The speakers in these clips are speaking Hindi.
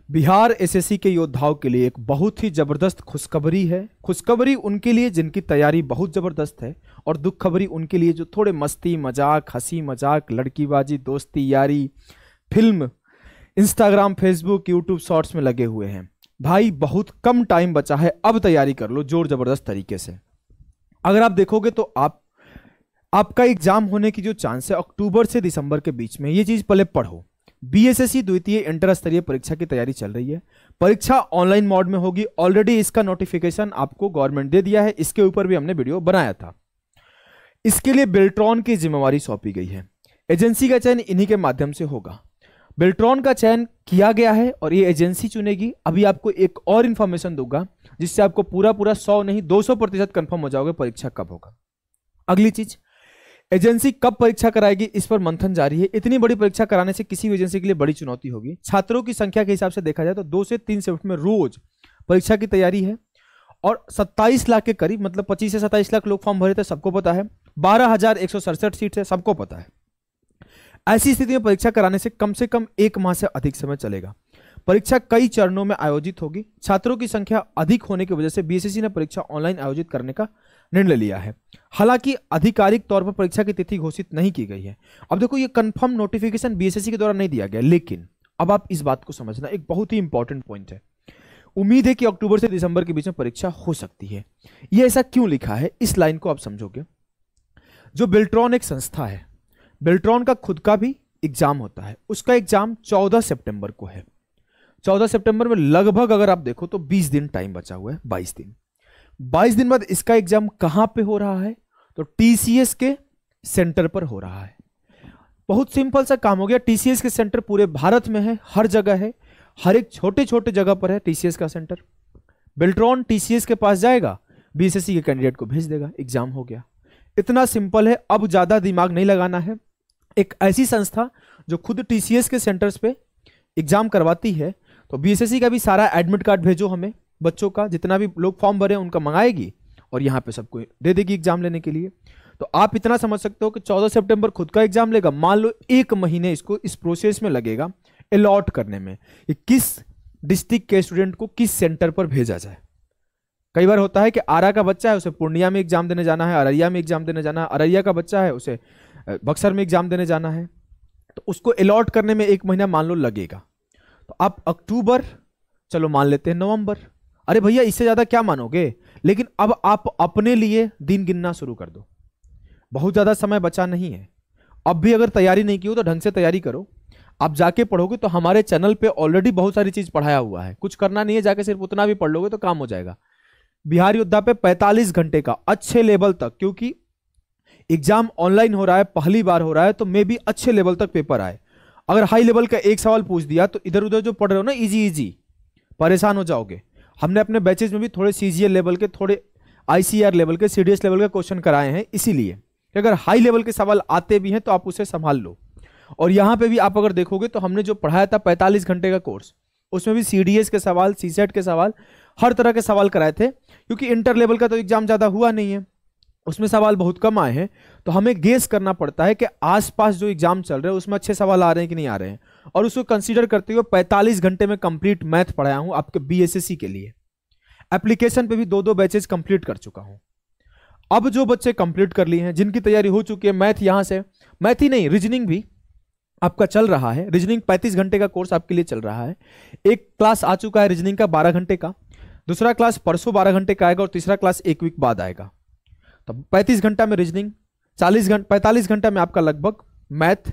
बिहार एसएससी के योद्धाओं के लिए एक बहुत ही जबरदस्त खुशखबरी है। खुशखबरी उनके लिए जिनकी तैयारी बहुत जबरदस्त है, और दुख खबरी उनके लिए जो थोड़े मस्ती मजाक, हंसी मजाक, लड़कीबाजी, दोस्ती यारी, film, Instagram, Facebook, YouTube shorts में लगे हुए हैं। भाई बहुत कम टाइम बचा है, अब तैयारी कर लो जोर जबरदस्त तरीके से। अगर आप देखोगे तो आपका एग्जाम होने की जो चांस है अक्टूबर से दिसंबर के बीच में, ये चीज पहले पढ़ो। बीएसएससी द्वितीय इंटर स्तरीय परीक्षा की तैयारी चल रही है। परीक्षा ऑनलाइन मोड में होगी। ऑलरेडी इसका नोटिफिकेशन आपको गवर्नमेंट दे दिया है, इसके ऊपर भी हमने वीडियो बनाया था। इसके लिए बेल्ट्रॉन की जिम्मेवारी सौंपी गई है। एजेंसी का चयन इन्हीं के माध्यम से होगा। बेल्ट्रॉन का चयन किया गया है और ये एजेंसी चुनेगी। अभी आपको एक और इंफॉर्मेशन दूंगा जिससे आपको पूरा 100 नहीं 200% कंफर्म हो जाओगे परीक्षा कब होगा। अगली चीज, एजेंसी कब परीक्षा कराएगी, इस पर मंथन जारी है। इतनी बड़ी परीक्षा कराने से किसी भी एजेंसी के लिए बड़ी चुनौती होगी। छात्रों की संख्या के हिसाब से देखा जाए तो 2 से 3 शिफ्ट में रोज परीक्षा की तैयारी है, और 27 लाख के करीब, मतलब 25 से 27 लाख लोग फॉर्म भरे थे, सबको पता है। 12,167 सीट है, सबको पता है। ऐसी स्थिति में परीक्षा कराने से कम 1 माह से अधिक समय चलेगा। परीक्षा कई चरणों में आयोजित होगी। छात्रों की संख्या अधिक होने की वजह से बीएसएससी ने परीक्षा ऑनलाइन आयोजित करने का निर्णय लिया है। हालांकि आधिकारिक तौर पर परीक्षा की तिथि घोषित नहीं की गई है। अब देखो, ये कंफर्म नोटिफिकेशन बीएसएससी के द्वारा नहीं दिया गया, लेकिन अब आप इस बात को समझना, एक बहुत ही इंपॉर्टेंट पॉइंट है। उम्मीद है कि अक्टूबर से दिसंबर के बीच में परीक्षा हो सकती है। यह ऐसा क्यों लिखा है, इस लाइन को आप समझोगे। जो बेल्ट्रॉन एक संस्था है, बेल्ट्रॉन का खुद का भी एग्जाम होता है। उसका एग्जाम 14 सितंबर को है। 14 सितंबर में लगभग अगर आप देखो तो 20 दिन टाइम बचा हुआ है, 22 दिन। 22 दिन बाद इसका एग्जाम कहां पे हो रहा है, तो टीसीएस के सेंटर पर हो रहा है। बहुत सिंपल सा काम हो गया। टीसीएस के सेंटर पूरे भारत में है, हर जगह है, हर एक छोटे छोटे जगह पर है टीसीएस का सेंटर। बेल्ट्रॉन टीसीएस के पास जाएगा, बीएसएससी के कैंडिडेट को भेज देगा, एग्जाम हो गया। इतना सिंपल है, अब ज्यादा दिमाग नहीं लगाना है। एक ऐसी संस्था जो खुद टीसीएस के सेंटर्स पे एग्जाम करवाती है, तो बीएसएससी का भी सारा एडमिट कार्ड भेजो हमें, बच्चों का जितना भी लोग फॉर्म भरे उनका मंगाएगी और यहाँ पे सबको दे देगी एग्जाम लेने के लिए। तो आप इतना समझ सकते हो कि 14 सितंबर खुद का एग्जाम लेगा। मान लो 1 महीने इसको इस प्रोसेस में लगेगा अलॉट करने में कि किस डिस्ट्रिक्ट के स्टूडेंट को किस सेंटर पर भेजा जाए। कई बार होता है कि आरा का बच्चा है, उसे पूर्णिया में एग्जाम देने जाना है, अररिया में एग्जाम देने जाना है, अररिया का बच्चा है, उसे बक्सर में एग्जाम देने जाना है, तो उसको अलॉट करने में 1 महीना मान लो लगेगा। तो आप अक्टूबर, चलो मान लेते हैं नवंबर, अरे भैया इससे ज्यादा क्या मानोगे, लेकिन अब आप अपने लिए दिन गिनना शुरू कर दो। बहुत ज्यादा समय बचा नहीं है। अब भी अगर तैयारी नहीं की हो तो ढंग से तैयारी करो। आप जाके पढ़ोगे तो हमारे चैनल पे ऑलरेडी बहुत सारी चीज पढ़ाया हुआ है, कुछ करना नहीं है, जाके सिर्फ उतना भी पढ़ लोगे तो काम हो जाएगा। बिहार योद्धा पे 45 घंटे का अच्छे लेवल तक, क्योंकि एग्जाम ऑनलाइन हो रहा है, पहली बार हो रहा है, तो मे भी अच्छे लेवल तक पेपर आए। अगर हाई लेवल का एक सवाल पूछ दिया तो इधर उधर जो पढ़ रहे हो ना इजी परेशान हो जाओगे। हमने अपने बैचेज में भी थोड़े सीजीएल लेवल के, थोड़े आईसीआर लेवल के, सीडीएस लेवल के क्वेश्चन कराए हैं, इसीलिए कि अगर हाई लेवल के सवाल आते भी हैं तो आप उसे संभाल लो। और यहां पे भी आप अगर देखोगे तो हमने जो पढ़ाया था 45 घंटे का कोर्स, उसमें भी सीडीएस के सवाल, सीसेट के सवाल, हर तरह के सवाल कराए थे। क्योंकि इंटर लेवल का तो एग्जाम ज्यादा हुआ नहीं है, उसमें सवाल बहुत कम आए हैं, तो हमें गेस करना पड़ता है कि आसपास जो एग्जाम चल रहे हैं उसमें अच्छे सवाल आ रहे हैं कि नहीं आ रहे हैं, और उसको कंसीडर करते हुए 45 घंटे में कंप्लीट मैथ पढ़ाया हूं आपके बीएसएससी के लिए। एप्लीकेशन पे भी 2 बैचेज कंप्लीट कर चुका हूं। अब जो बच्चे कंप्लीट कर लिए हैं, जिनकी तैयारी हो चुकी है, मैथ यहां से, मैथ ही नहीं रीजनिंग भी आपका चल रहा है। रीजनिंग 35 घंटे का कोर्स आपके लिए चल रहा है। एक क्लास आ चुका है रीजनिंग का 12 घंटे का, दूसरा क्लास परसों 12 घंटे का आएगा, और तीसरा क्लास 1 वीक बाद आएगा। तो 35 घंटा में रीजनिंग, 45 घंटा में आपका लगभग मैथ।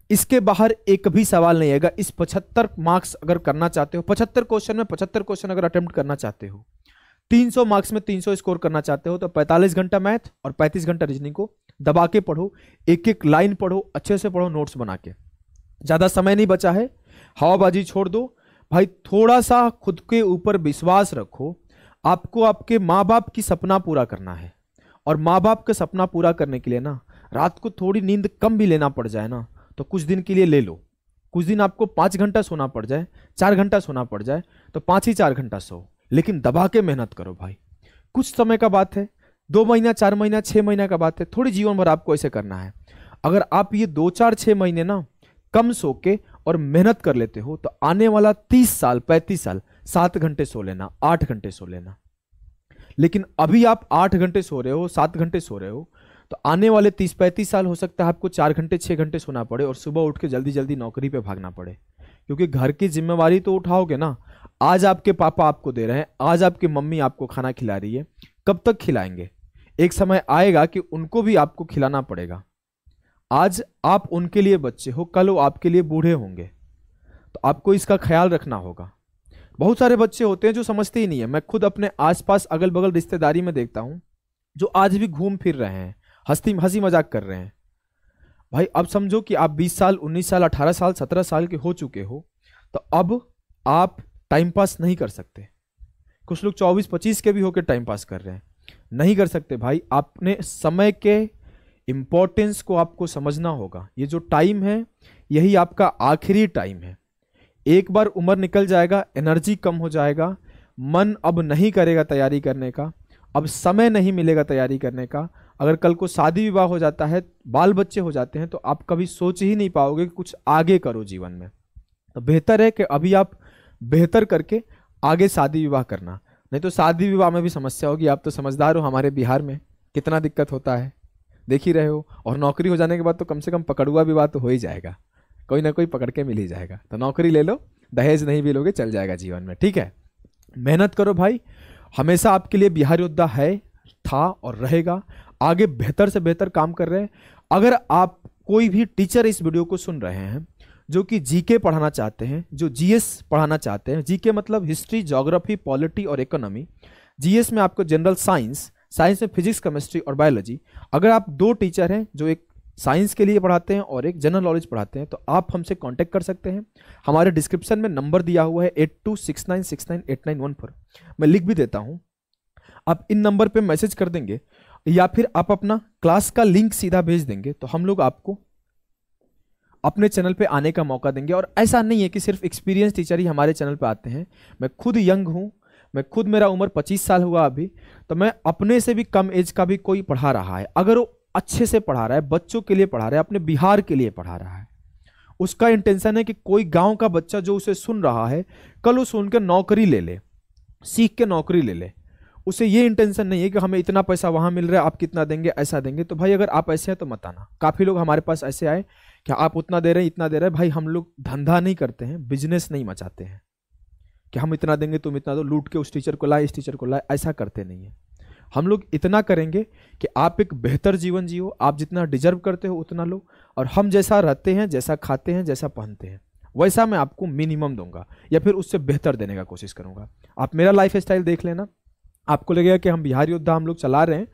इसके बाहर एक भी सवाल नहीं आएगा। इस 75 मार्क्स अगर करना चाहते हो, 75 क्वेश्चन में 75 क्वेश्चन अगर अटेम्प्ट करना चाहते हो, 300 मार्क्स में 300 स्कोर करना चाहते हो, तो 45 घंटा मैथ और 35 घंटा रीजनिंग को दबा के पढ़ो। एक एक लाइन पढ़ो, अच्छे से पढ़ो, नोट्स बना के। ज्यादा समय नहीं बचा है, हवाबाजी छोड़ दो भाई। थोड़ा सा खुद के ऊपर विश्वास रखो। आपको आपके माँ बाप की सपना पूरा करना है, और माँ बाप का सपना पूरा करने के लिए ना, रात को थोड़ी नींद कम भी लेना पड़ जाए ना, तो कुछ दिन के लिए ले लो। कुछ दिन आपको 5 घंटा सोना पड़ जाए, 4 घंटा सोना पड़ जाए, तो 5 ही 4 घंटा सो, लेकिन दबा के मेहनत करो भाई। कुछ समय का बात है, 2 महीना, 4 महीना, 6 महीना का बात है, थोड़ी जीवन भर आपको ऐसे करना है। अगर आप ये 2, 4, 6 महीने ना कम सो के और मेहनत कर लेते हो तो आने वाला 30 साल 35 साल 7 घंटे सो लेना, 8 घंटे सो लेना। लेकिन अभी आप 8 घंटे सो रहे हो, 7 घंटे सो रहे हो, तो आने वाले 30-35 साल हो सकता है आपको 4 घंटे 6 घंटे सोना पड़े और सुबह उठ के जल्दी जल्दी नौकरी पे भागना पड़े। क्योंकि घर की जिम्मेवारी तो उठाओगे ना। आज आपके पापा आपको दे रहे हैं, आज आपकी मम्मी आपको खाना खिला रही है, कब तक खिलाएंगे? एक समय आएगा कि उनको भी आपको खिलाना पड़ेगा। आज आप उनके लिए बच्चे हो, कल वो आपके लिए बूढ़े होंगे, तो आपको इसका ख्याल रखना होगा। बहुत सारे बच्चे होते हैं जो समझते ही नहीं है। मैं खुद अपने आसपास अगल बगल रिश्तेदारी में देखता हूं जो आज भी घूम फिर रहे हैं, हंसी मजाक कर रहे हैं। भाई अब समझो कि आप 20 साल 19 साल 18 साल 17 साल के हो चुके हो, तो अब आप टाइम पास नहीं कर सकते। कुछ लोग 24-25 के भी होकर टाइम पास कर रहे हैं, नहीं कर सकते। भाई आपने समय के इंपॉर्टेंस को आपको समझना होगा। ये जो टाइम है यही आपका आखिरी टाइम है। एक बार उम्र निकल जाएगा, एनर्जी कम हो जाएगा, मन अब नहीं करेगा तैयारी करने का, अब समय नहीं मिलेगा तैयारी करने का। अगर कल को शादी विवाह हो जाता है, बाल बच्चे हो जाते हैं, तो आप कभी सोच ही नहीं पाओगे कि कुछ आगे करो जीवन में। तो बेहतर है कि अभी आप बेहतर करके आगे शादी विवाह करना, नहीं तो शादी विवाह में भी समस्या होगी। आप तो समझदार हो, हमारे बिहार में कितना दिक्कत होता है, देख ही रहे हो। और नौकरी हो जाने के बाद तो कम से कम पकड़ुआ विवाह तो हो ही जाएगा, कोई ना कोई पकड़ के मिल ही जाएगा। तो नौकरी ले लो, दहेज नहीं भी लोगे, चल जाएगा जीवन में। ठीक है, मेहनत करो भाई, हमेशा आपके लिए बिहार योद्धा है, था और रहेगा। आगे बेहतर से बेहतर काम कर रहे हैं। अगर आप कोई भी टीचर इस वीडियो को सुन रहे हैं जो कि जीके पढ़ाना चाहते हैं, जो जीएस पढ़ाना चाहते हैं, जीके मतलब हिस्ट्री, ज्योग्राफी, पॉलिटी और इकोनॉमी, जीएस में आपको जनरल साइंस, साइंस में फिजिक्स, केमिस्ट्री और बायोलॉजी। अगर आप 2 टीचर हैं जो एक साइंस के लिए पढ़ाते हैं और एक जनरल नॉलेज पढ़ाते हैं, तो आप हमसे कांटेक्ट कर सकते हैं। हमारे डिस्क्रिप्शन में नंबर दिया हुआ है 8269698914, मैं लिख भी देता हूं। आप इन नंबर पे मैसेज कर देंगे या फिर आप अपना क्लास का लिंक सीधा भेज देंगे, तो हम लोग आपको अपने चैनल पे आने का मौका देंगे। और ऐसा नहीं है कि सिर्फ एक्सपीरियंस टीचर ही हमारे चैनल पे आते हैं। मैं खुद यंग हूं, मैं खुद, मेरा उम्र 25 साल हुआ अभी, तो मैं अपने से भी कम एज का भी कोई पढ़ा रहा है, अगर वो अच्छे से पढ़ा रहा है, बच्चों के लिए पढ़ा रहा है, अपने बिहार के लिए पढ़ा रहा है, उसका इंटेंशन है कि कोई गांव का बच्चा जो उसे सुन रहा है, कल वो सुनकर नौकरी ले ले, सीख के नौकरी ले ले। उसे ये इंटेंशन नहीं है कि हमें इतना पैसा वहां मिल रहा है, आप कितना देंगे, ऐसा देंगे। तो भाई अगर आप ऐसे हैं तो मत आना। काफी लोग हमारे पास ऐसे आए कि आप उतना दे रहे हैं, इतना दे रहे हैं। भाई हम लोग धंधा नहीं करते हैं, बिजनेस नहीं मचाते हैं कि हम इतना देंगे तुम इतना दो, लूट के उस टीचर को लाए, इस टीचर को लाए, ऐसा करते नहीं है। हम लोग इतना करेंगे कि आप एक बेहतर जीवन जियो, आप जितना डिजर्व करते हो उतना लो, और हम जैसा रहते हैं, जैसा खाते हैं, जैसा पहनते हैं, वैसा मैं आपको मिनिमम दूंगा या फिर उससे बेहतर देने का कोशिश करूंगा। आप मेरा लाइफ स्टाइल देख लेना, आपको लगेगा कि हम बिहार योद्धा हम लोग चला रहे हैं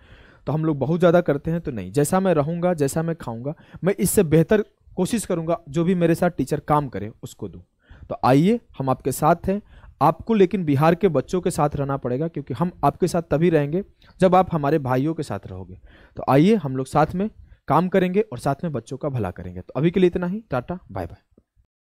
तो हम लोग बहुत ज़्यादा करते हैं, तो नहीं। जैसा मैं रहूंगा, जैसा मैं खाऊंगा, मैं इससे बेहतर कोशिश करूंगा जो भी मेरे साथ टीचर काम करे उसको दूं। तो आइए, हम आपके साथ हैं। आपको लेकिन बिहार के बच्चों के साथ रहना पड़ेगा, क्योंकि हम आपके साथ तभी रहेंगे जब आप हमारे भाइयों के साथ रहोगे। तो आइए हम लोग साथ में काम करेंगे और साथ में बच्चों का भला करेंगे। तो अभी के लिए इतना ही, टाटा बाय बाय।